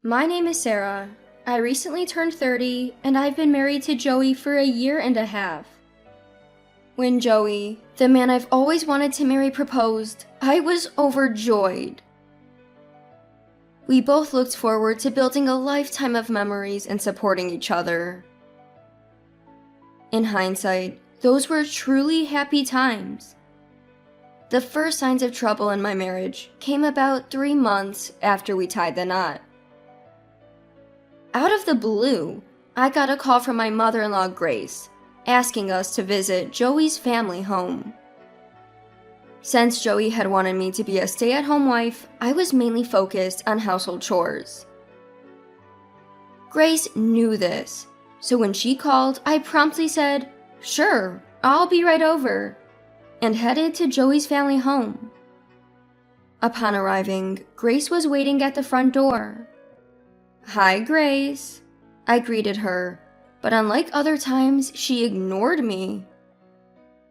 My name is Sarah. I recently turned 30, and I've been married to Joey for a year and a half. When Joey, the man I've always wanted to marry, proposed, I was overjoyed. We both looked forward to building a lifetime of memories and supporting each other. In hindsight, those were truly happy times. The first signs of trouble in my marriage came about 3 months after we tied the knot. Out of the blue, I got a call from my mother-in-law, Grace, asking us to visit Joey's family home. Since Joey had wanted me to be a stay-at-home wife, I was mainly focused on household chores. Grace knew this, so when she called, I promptly said, "Sure, I'll be right over," and headed to Joey's family home. Upon arriving, Grace was waiting at the front door. "Hi, Grace," I greeted her, but unlike other times, she ignored me.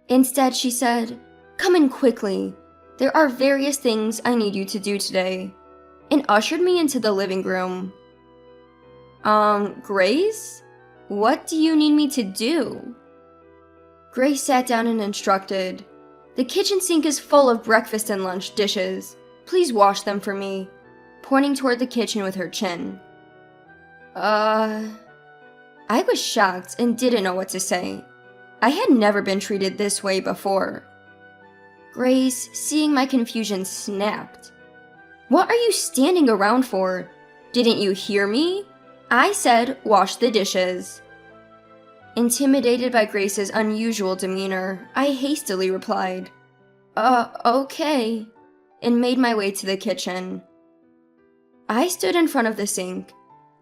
Instead, she said, "Come in quickly. There are various things I need you to do today," and ushered me into the living room. Grace? What do you need me to do?" Grace sat down and instructed, "The kitchen sink is full of breakfast and lunch dishes. Please wash them for me," pointing toward the kitchen with her chin. I was shocked and didn't know what to say. I had never been treated this way before. Grace, seeing my confusion, snapped. "What are you standing around for? Didn't you hear me? I said wash the dishes." Intimidated by Grace's unusual demeanor, I hastily replied, Okay," and made my way to the kitchen. I stood in front of the sink,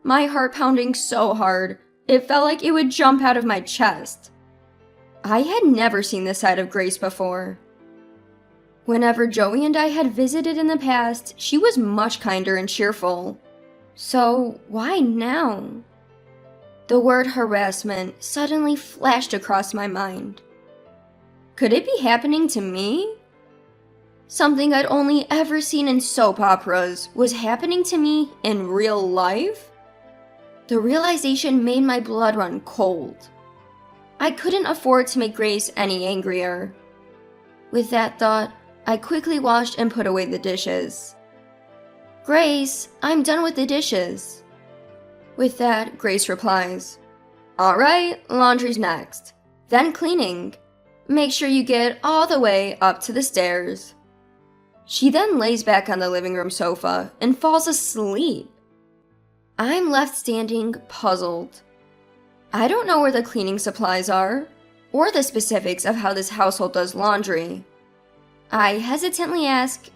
my heart pounding so hard, it felt like it would jump out of my chest. I had never seen this side of Grace before. Whenever Joey and I had visited in the past, she was much kinder and cheerful. So why now? The word harassment suddenly flashed across my mind. Could it be happening to me? Something I'd only ever seen in soap operas was happening to me in real life? The realization made my blood run cold. I couldn't afford to make Grace any angrier. With that thought, I quickly washed and put away the dishes. "Grace, I'm done with the dishes." With that, Grace replies, "All right, laundry's next. Then cleaning. Make sure you get all the way up to the stairs." She then lays back on the living room sofa and falls asleep. I'm left standing, puzzled. I don't know where the cleaning supplies are, or the specifics of how this household does laundry. I hesitantly ask,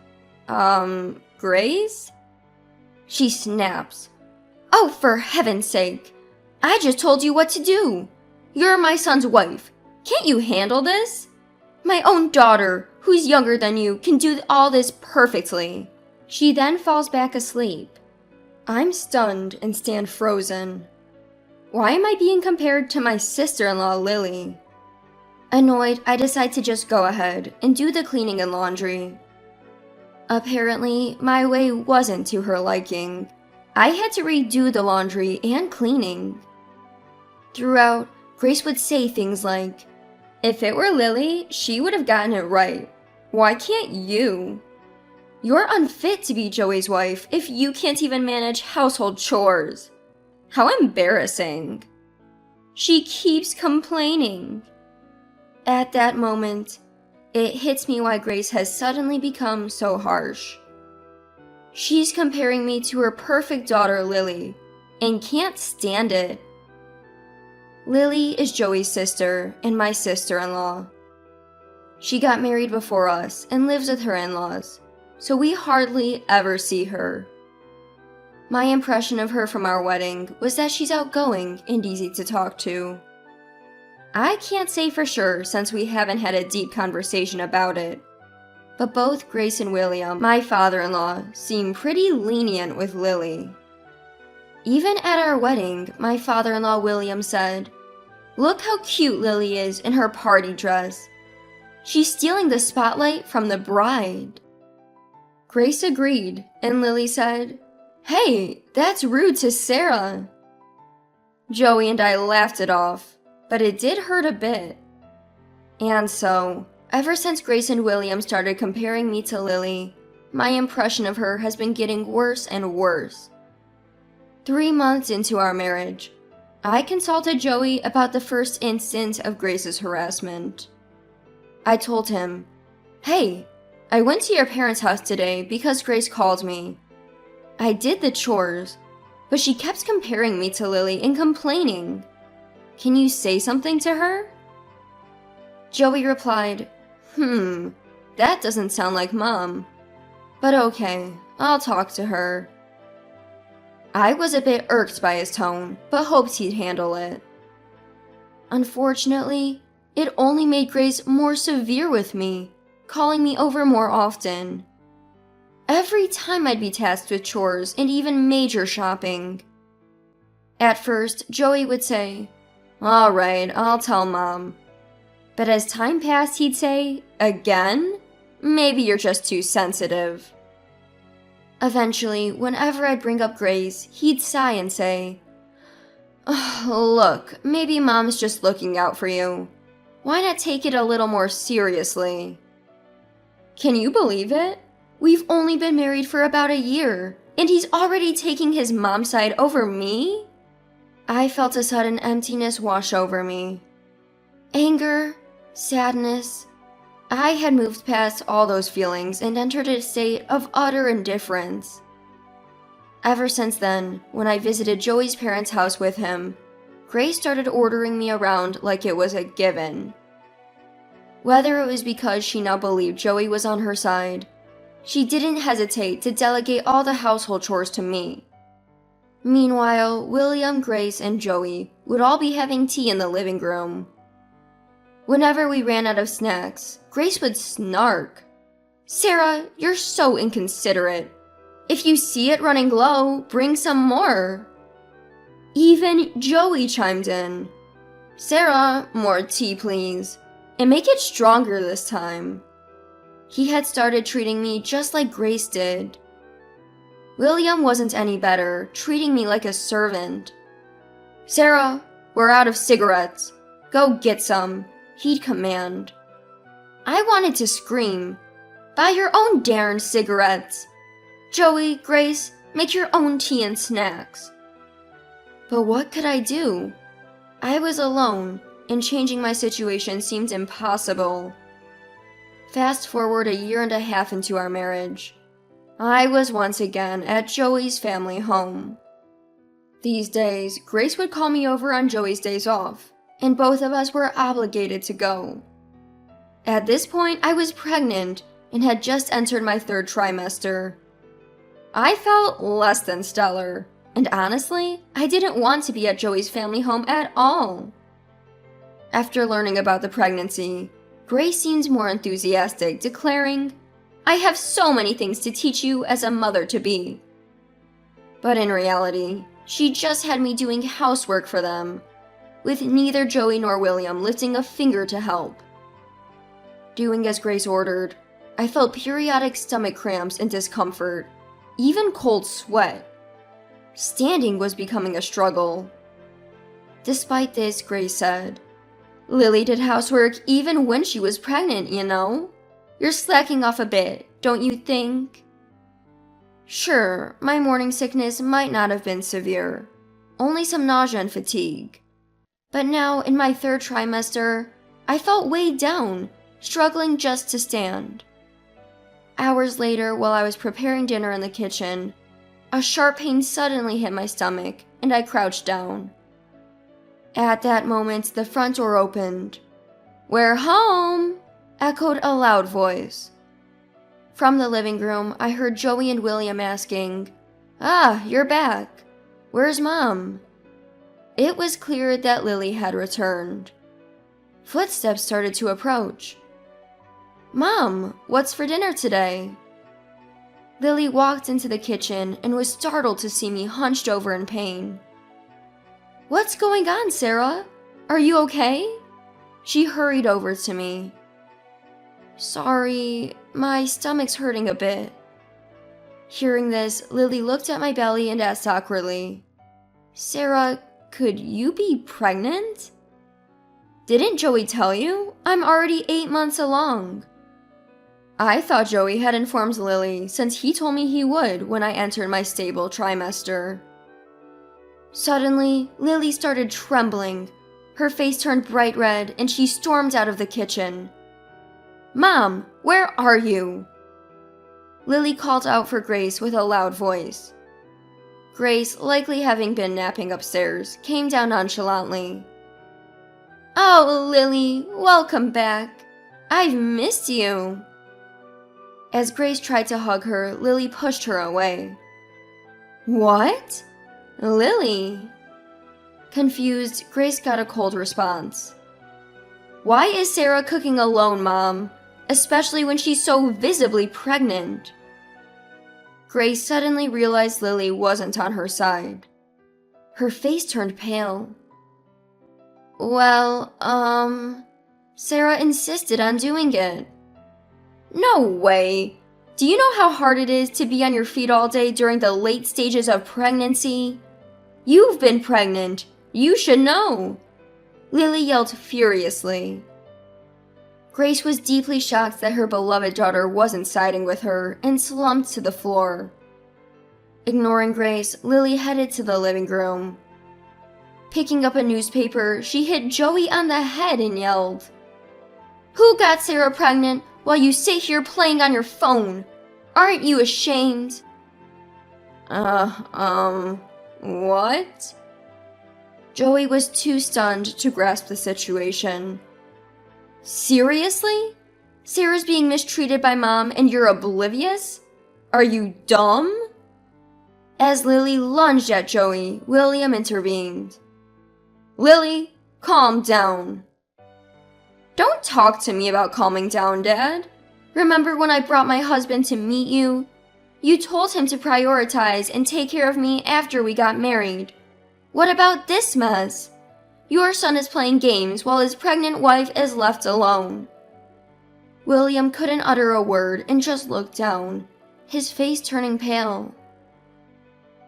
Grace? She snaps, "Oh, for heaven's sake! I just told you what to do! You're my son's wife. Can't you handle this? My own daughter, who's younger than you, can do all this perfectly." She then falls back asleep. I'm stunned and stand frozen. Why am I being compared to my sister-in-law, Lily? Annoyed, I decide to just go ahead and do the cleaning and laundry. Apparently, my way wasn't to her liking. I had to redo the laundry and cleaning. Throughout, Grace would say things like, "If it were Lily, she would have gotten it right. Why can't you? You're unfit to be Joey's wife if you can't even manage household chores. How embarrassing." She keeps complaining. At that moment, it hits me why Grace has suddenly become so harsh. She's comparing me to her perfect daughter, Lily, and can't stand it. Lily is Joey's sister and my sister-in-law. She got married before us and lives with her in-laws, so we hardly ever see her. My impression of her from our wedding was that she's outgoing and easy to talk to. I can't say for sure since we haven't had a deep conversation about it, but both Grace and William, my father-in-law, seem pretty lenient with Lily. Even at our wedding, my father-in-law William said, "Look how cute Lily is in her party dress. She's stealing the spotlight from the bride." Grace agreed, and Lily said, "Hey, That's rude to Sarah." Joey and I laughed it off, but it did hurt a bit. And so, ever since Grace and William started comparing me to Lily, my impression of her has been getting worse and worse. 3 months into our marriage, I consulted Joey about the first instance of Grace's harassment. I told him, "Hey, I went to your parents' house today because Grace called me. I did the chores, but she kept comparing me to Lily and complaining. Can you say something to her?" Joey replied, "That doesn't sound like Mom. But okay, I'll talk to her." I was a bit irked by his tone, but hoped he'd handle it. Unfortunately, it only made Grace more severe with me, calling me over more often. Every time I'd be tasked with chores and even major shopping. At first, Joey would say, "All right, I'll tell Mom." But as time passed, he'd say, "Again? Maybe you're just too sensitive." Eventually, whenever I'd bring up Grace, he'd sigh and say, "Look, maybe Mom's just looking out for you. Why not take it a little more seriously?" Can you believe it? We've only been married for about a year, and he's already taking his mom's side over me? I felt a sudden emptiness wash over me. Anger, sadness. I had moved past all those feelings and entered a state of utter indifference. Ever since then, when I visited Joey's parents' house with him, Grace started ordering me around like it was a given. Whether it was because she now believed Joey was on her side, she didn't hesitate to delegate all the household chores to me. Meanwhile, William, Grace, and Joey would all be having tea in the living room. Whenever we ran out of snacks, Grace would snark, "Sarah, you're so inconsiderate. If you see it running low, bring some more." Even Joey chimed in, "Sarah, more tea please, and make it stronger this time." He had started treating me just like Grace did. William wasn't any better, treating me like a servant. "Sarah, we're out of cigarettes. Go get some," he'd command. I wanted to scream, "Buy your own darn cigarettes. Joey, Grace, make your own tea and snacks." But what could I do? I was alone, and changing my situation seemed impossible. Fast forward a year and a half into our marriage. I was once again at Joey's family home. These days, Grace would call me over on Joey's days off, and both of us were obligated to go. At this point, I was pregnant and had just entered my 3rd trimester. I felt less than stellar, and honestly, I didn't want to be at Joey's family home at all. After learning about the pregnancy, Grace seemed more enthusiastic, declaring, "I have so many things to teach you as a mother-to-be." But in reality, she just had me doing housework for them, with neither Joey nor William lifting a finger to help. Doing as Grace ordered, I felt periodic stomach cramps and discomfort, even cold sweat. Standing was becoming a struggle. Despite this, Grace said, "Lily did housework even when she was pregnant, you know? You're slacking off a bit, don't you think?" Sure, my morning sickness might not have been severe, only some nausea and fatigue. But now, in my 3rd trimester, I felt weighed down, struggling just to stand. Hours later, while I was preparing dinner in the kitchen, a sharp pain suddenly hit my stomach, and I crouched down. At that moment, the front door opened. "We're home!" echoed a loud voice. From the living room, I heard Joey and William asking, "Ah, you're back. Where's Mom?" It was clear that Lily had returned. Footsteps started to approach. "Mom, what's for dinner today?" Lily walked into the kitchen and was startled to see me hunched over in pain. "What's going on, Sarah? Are you okay?" She hurried over to me. "Sorry, my stomach's hurting a bit." Hearing this, Lily looked at my belly and asked awkwardly, "Sarah, could you be pregnant?" "Didn't Joey tell you? I'm already 8 months along." I thought Joey had informed Lily since he told me he would when I entered my stable trimester. Suddenly, Lily started trembling. Her face turned bright red and she stormed out of the kitchen. "Mom, where are you?" Lily called out for Grace with a loud voice. Grace, likely having been napping upstairs, came down nonchalantly. "Oh, Lily, welcome back. I've missed you." As Grace tried to hug her, Lily pushed her away. "What? Lily?" Confused, Grace got a cold response. "Why is Sarah cooking alone, Mom? Especially when she's so visibly pregnant." Grace suddenly realized Lily wasn't on her side. Her face turned pale. "Well, Sarah insisted on doing it." "No way! Do you know how hard it is to be on your feet all day during the late stages of pregnancy? You've been pregnant. You should know!" Lily yelled furiously. Grace was deeply shocked that her beloved daughter wasn't siding with her and slumped to the floor. Ignoring Grace, Lily headed to the living room. Picking up a newspaper, she hit Joey on the head and yelled, "Who got Sarah pregnant while you sit here playing on your phone? Aren't you ashamed?" What?" Joey was too stunned to grasp the situation. "Seriously? Sarah's being mistreated by Mom and you're oblivious? Are you dumb?" As Lily lunged at Joey, William intervened. "Lily, calm down." "Don't talk to me about calming down, Dad. Remember when I brought my husband to meet you? You told him to prioritize and take care of me after we got married. What about this mess? Your son is playing games while his pregnant wife is left alone." William couldn't utter a word and just looked down, his face turning pale.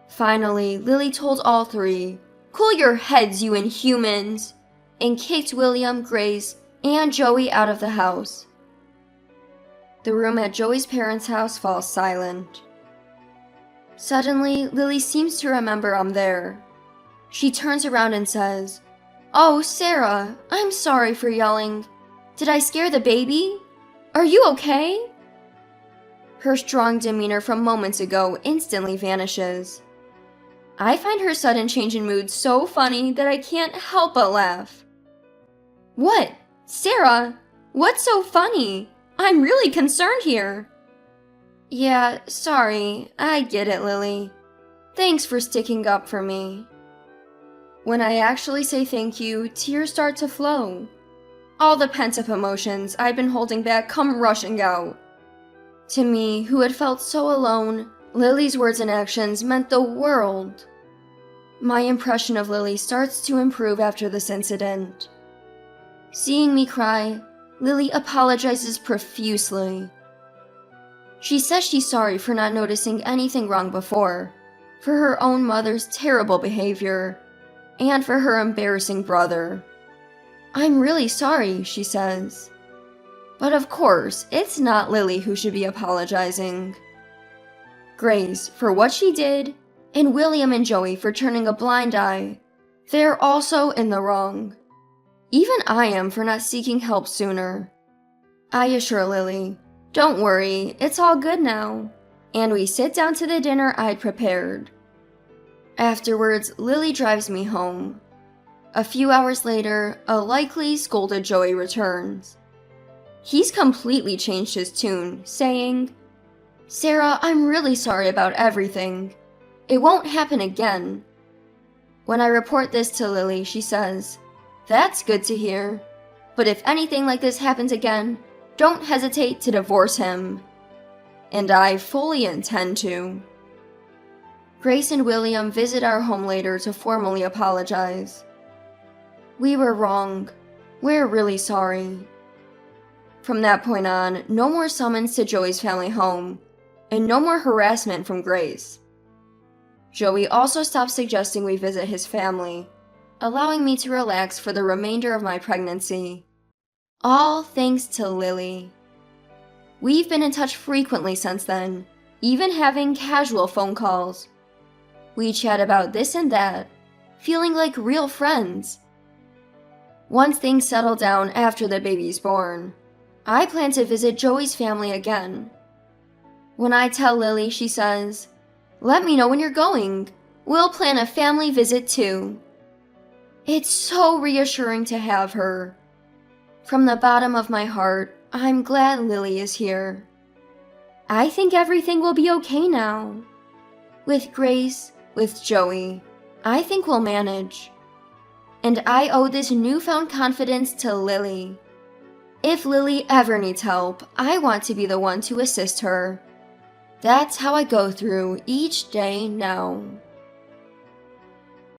Finally, Lily told all three, "Cool your heads, you inhumans," and kicked William, Grace, and Joey out of the house. The room at Joey's parents' house falls silent. Suddenly, Lily seems to remember I'm there. She turns around and says, "Oh, Sarah, I'm sorry for yelling. Did I scare the baby? Are you okay?" Her strong demeanor from moments ago instantly vanishes. I find her sudden change in mood so funny that I can't help but laugh. "What? Sarah? What's so funny? I'm really concerned here." "Yeah, sorry. I get it, Lily. Thanks for sticking up for me." When I actually say thank you, tears start to flow. All the pent-up emotions I'd been holding back come rushing out. To me, who had felt so alone, Lily's words and actions meant the world. My impression of Lily starts to improve after this incident. Seeing me cry, Lily apologizes profusely. She says she's sorry for not noticing anything wrong before, for her own mother's terrible behavior, and for her embarrassing brother. "I'm really sorry," she says. But of course, it's not Lily who should be apologizing. Grace for what she did, and William and Joey for turning a blind eye. They're also in the wrong. Even I am for not seeking help sooner. I assure Lily, "Don't worry, it's all good now." And we sit down to the dinner I'd prepared. Afterwards, Lily drives me home. A few hours later, a likely scolded Joey returns. He's completely changed his tune, saying, "Sarah, I'm really sorry about everything. It won't happen again." When I report this to Lily, she says, "That's good to hear. But if anything like this happens again, don't hesitate to divorce him." And I fully intend to. Grace and William visit our home later to formally apologize. "We were wrong. We're really sorry." From that point on, no more summons to Joey's family home. and no more harassment from Grace. Joey also stopped suggesting we visit his family, allowing me to relax for the remainder of my pregnancy. All thanks to Lily. We've been in touch frequently since then, even having casual phone calls. We chat about this and that, feeling like real friends. Once things settle down after the baby's born, I plan to visit Joey's family again. When I tell Lily, she says, "Let me know when you're going. We'll plan a family visit too." It's so reassuring to have her. From the bottom of my heart, I'm glad Lily is here. I think everything will be okay now. With Grace, with Joey, I think we'll manage. And I owe this newfound confidence to Lily. If Lily ever needs help, I want to be the one to assist her. That's how I go through each day now.